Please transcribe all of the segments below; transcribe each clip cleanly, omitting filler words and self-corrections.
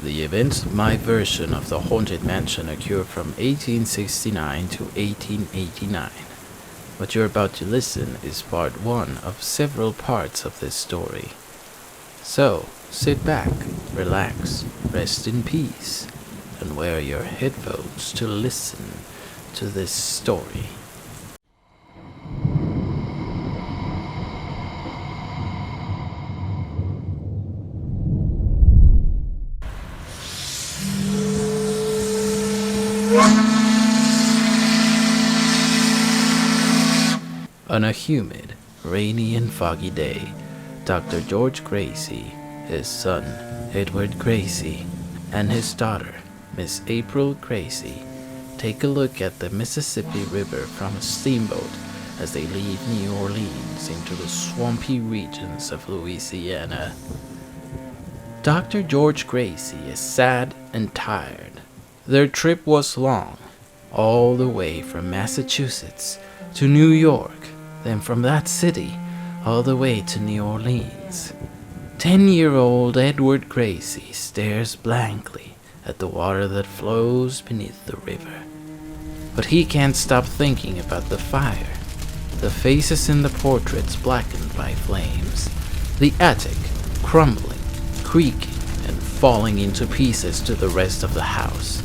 The events of my version of the Haunted Mansion occurred from 1869 to 1889. What you're about to listen is part one of several parts of this story. So, sit back, relax, rest in peace, and wear your headphones to listen to this story. On a humid, rainy and foggy day, Dr. George Gracie, his son, Edward Gracie, and his daughter, Miss April Gracie, take a look at the Mississippi River from a steamboat as they leave New Orleans into the swampy regions of Louisiana. Dr. George Gracie is sad and tired. Their trip was long, all the way from Massachusetts to New York, then from that city all the way to New Orleans. 10-year-old Edward Gracie stares blankly at the water that flows beneath the river. But he can't stop thinking about the fire, the faces in the portraits blackened by flames, the attic crumbling, creaking, and falling into pieces to the rest of the house.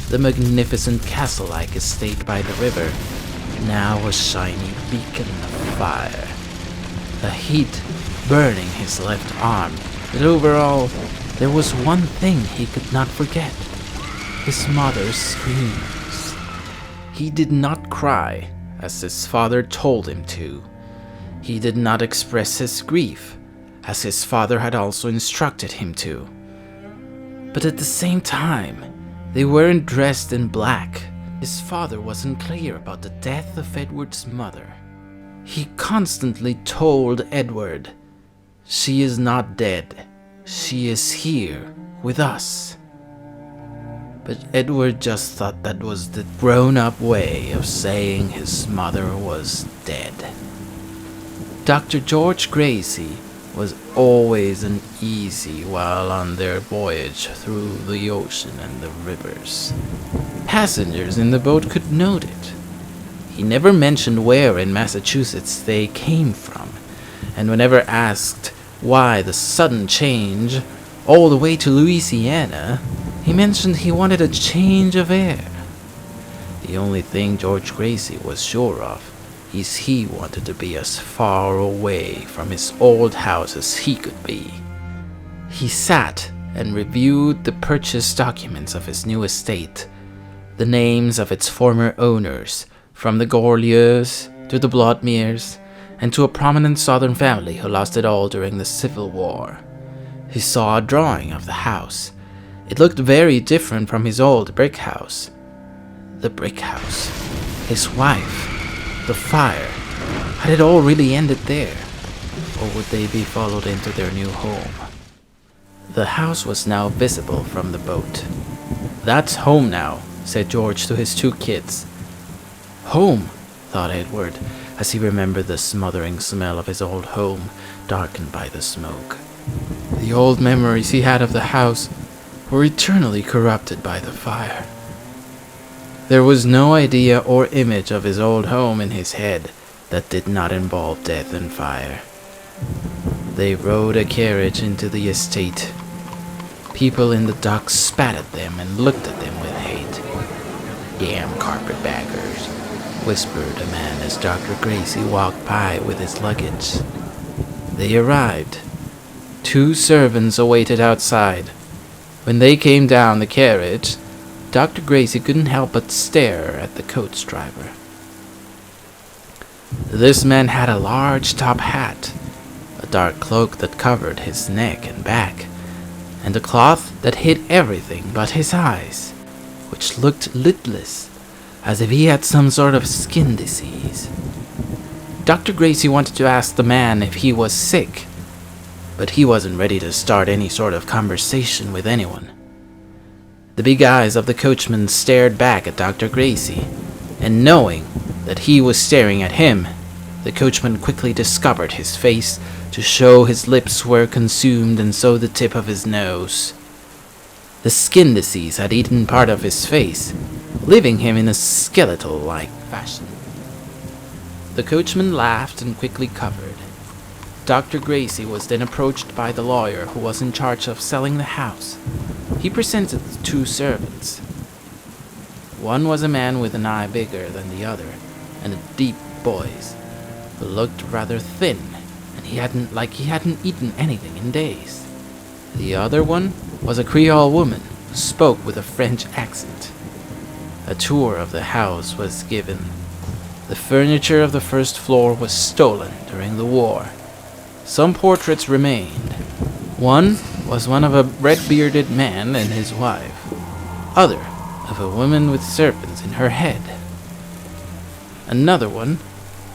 The magnificent castle-like estate by the river, now a shiny beacon of fire. The heat burning his left arm, but overall, there was one thing he could not forget: his mother's screams. He did not cry, as his father told him to. He did not express his grief, as his father had also instructed him to. But at the same time, they weren't dressed in black. His father wasn't clear about the death of Edward's mother. He constantly told Edward, "She is not dead. She is here with us." But Edward just thought that was the grown-up way of saying his mother was dead. Dr. George Gracie was always uneasy while on their voyage through the ocean and the rivers. Passengers in the boat could note it. He never mentioned where in Massachusetts they came from, and whenever asked why the sudden change all the way to Louisiana, he mentioned he wanted a change of air. The only thing George Gracie was sure of is he wanted to be as far away from his old house as he could be. He sat and reviewed the purchase documents of his new estate, the names of its former owners, from the Gorliers to the Blotmeers, and to a prominent southern family who lost it all during the Civil War. He saw a drawing of the house. It looked very different from his old brick house. The brick house, his wife, the fire, had it all really ended there? Or would they be followed into their new home? The house was now visible from the boat. "That's home now," said George to his two kids. Home, thought Edward, as he remembered the smothering smell of his old home, darkened by the smoke. The old memories he had of the house were eternally corrupted by the fire. There was no idea or image of his old home in his head that did not involve death and fire. They rode a carriage into the estate. People in the dock spat at them and looked at them with hate. "Damn carpetbaggers," whispered a man as Dr. Gracie walked by with his luggage. They arrived. Two servants awaited outside. When they came down the carriage, Dr. Gracie couldn't help but stare at the coach driver. This man had a large top hat, a dark cloak that covered his neck and back, and a cloth that hid everything but his eyes, which looked lidless, as if he had some sort of skin disease. Dr. Gracie wanted to ask the man if he was sick, but he wasn't ready to start any sort of conversation with anyone. The big eyes of the coachman stared back at Dr. Gracie, and knowing that he was staring at him, the coachman quickly discovered his face to show his lips were consumed and so the tip of his nose. The skin disease had eaten part of his face, leaving him in a skeletal-like fashion. The coachman laughed and quickly covered. Dr. Gracie was then approached by the lawyer who was in charge of selling the house. He presented the two servants. One was a man with an eye bigger than the other, and a deep voice, who looked rather thin, and he hadn't eaten anything in days. The other one was a Creole woman who spoke with a French accent. A tour of the house was given. The furniture of the first floor was stolen during the war. Some portraits remained. One was one of a red-bearded man and his wife. Other of a woman with serpents in her head. Another one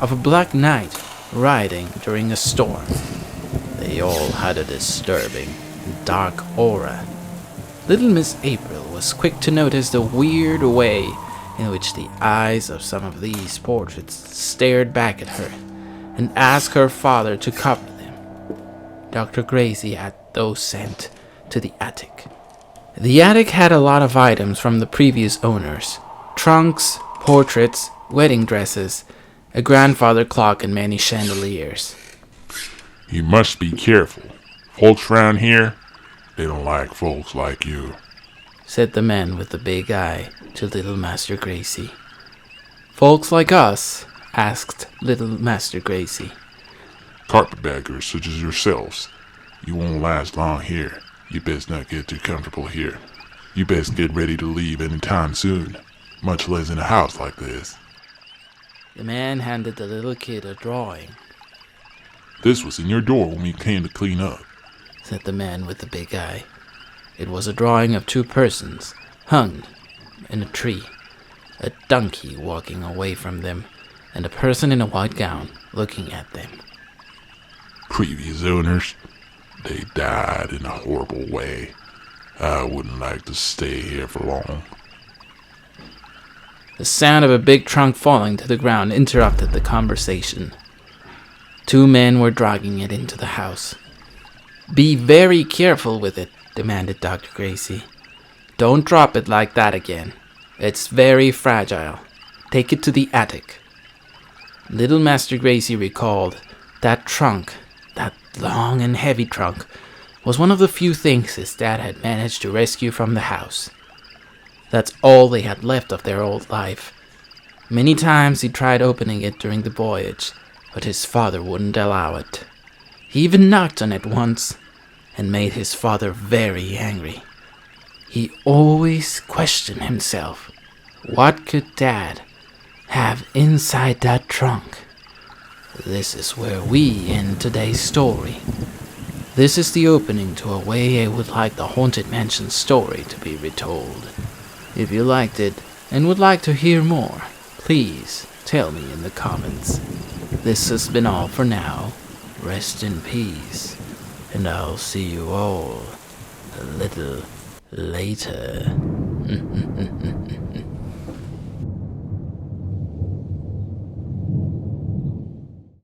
of a black knight riding during a storm. They all had a disturbing, dark aura. Little Miss April was quick to notice the weird way in which the eyes of some of these portraits stared back at her, and asked her father to cover them. Dr. Gracie had those sent to the attic. The attic had a lot of items from the previous owners: trunks, portraits, wedding dresses, a grandfather clock, and many chandeliers. You must be careful. Folks around here, they don't like folks like you, said the man with the big eye to little Master Gracie. Folks like us? Asked little Master Gracie. Carpetbaggers such as yourselves. You won't last long here. You best not get too comfortable here. You best get ready to leave any time soon, much less in a house like this. The man handed the little kid a drawing. This was in your door when we came to clean up, said the man with the big eye. It was a drawing of two persons, hung in a tree, a donkey walking away from them, and a person in a white gown looking at them. Previous owners, they died in a horrible way. I wouldn't like to stay here for long. The sound of a big trunk falling to the ground interrupted the conversation. Two men were dragging it into the house. Be very careful with it, demanded Dr. Gracie. Don't drop it like that again. It's very fragile. Take it to the attic. Little Master Gracie recalled that trunk, that long and heavy trunk, was one of the few things his dad had managed to rescue from the house. That's all they had left of their old life. Many times he tried opening it during the voyage, but his father wouldn't allow it. He even knocked on it once, and made his father very angry. He always questioned himself. What could Dad have inside that trunk? This is where we end today's story. This is the opening to a way I would like the Haunted Mansion story to be retold. If you liked it and would like to hear more, please tell me in the comments. This has been all for now. Rest in peace, and I'll see you all a little later.